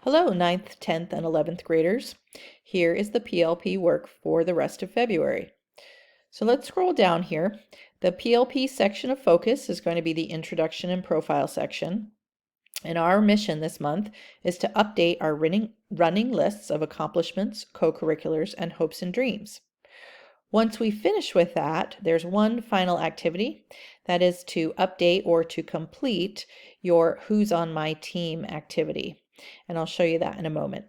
Hello, 9th, 10th, and 11th graders. Here is the PLP work for the rest of February. So let's scroll down here. The PLP section of focus is going to be the introduction and profile section. And our mission this month is to update our running lists of accomplishments, co-curriculars, and hopes and dreams. Once we finish with that, there's one final activity. That is to update or to complete your Who's on My Team activity. And I'll show you that in a moment.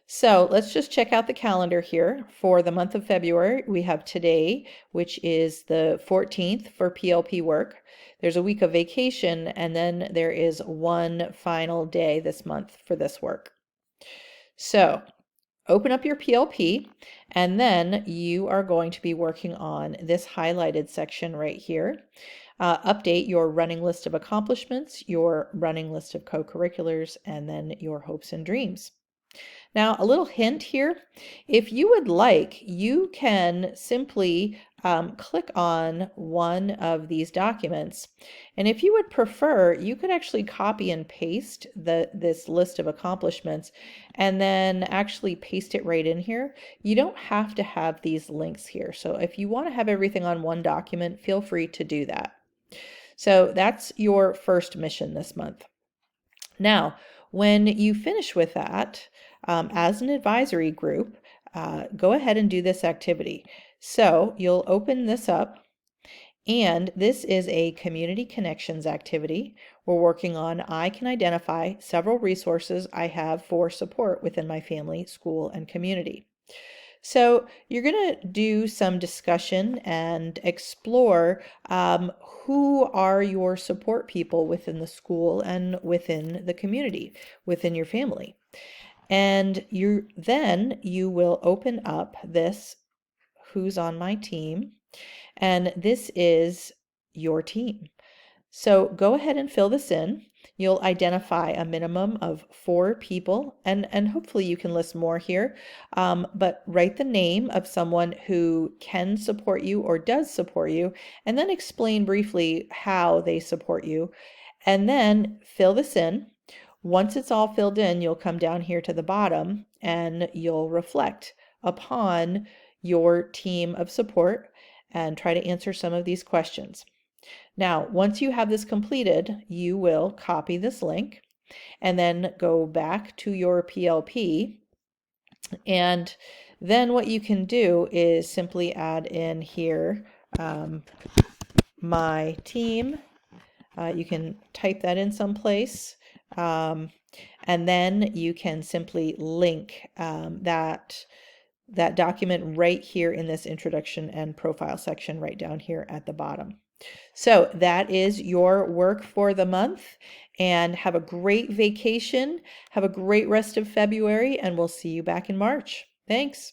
So let's just check out the calendar here. For the month of February, we have today, which is the 14th for PLP work. There's a week of vacation, and then there is one final day this month for this work. So open up your PLP, and then you are going to be working on this highlighted section right here. Update your running list of accomplishments, your running list of co-curriculars, and then your hopes and dreams. Now, a little hint here, if you would like, you can simply click on one of these documents. And if you would prefer, you could actually copy and paste this list of accomplishments and then actually paste it right in here. You don't have to have these links here. So if you want to have everything on one document, feel free to do that. So that's your first mission this month. Now, when you finish with that, as an advisory group, go ahead and do this activity. So you'll open this up, and this is a community connections activity. We're working on I can identify several resources I have for support within my family, school, and community. So you're going to do some discussion and explore who are your support people within the school and within the community, within your family. And then you will open up this Who's on My Team, and this is your team. So go ahead and fill this in. You'll identify a minimum of 4 people, and hopefully you can list more here, but write the name of someone who can support you or does support you, and then explain briefly how they support you, and then fill this in. Once it's all filled in, you'll come down here to the bottom and you'll reflect upon your team of support and try to answer some of these questions. Now, once you have this completed, you will copy this link and then go back to your PLP. And then what you can do is simply add in here my team. You can type that in someplace. And then you can simply link that document right here in this introduction and profile section right down here at the bottom. So that is your work for the month, and have a great vacation. Have a great rest of February, and we'll see you back in March. Thanks.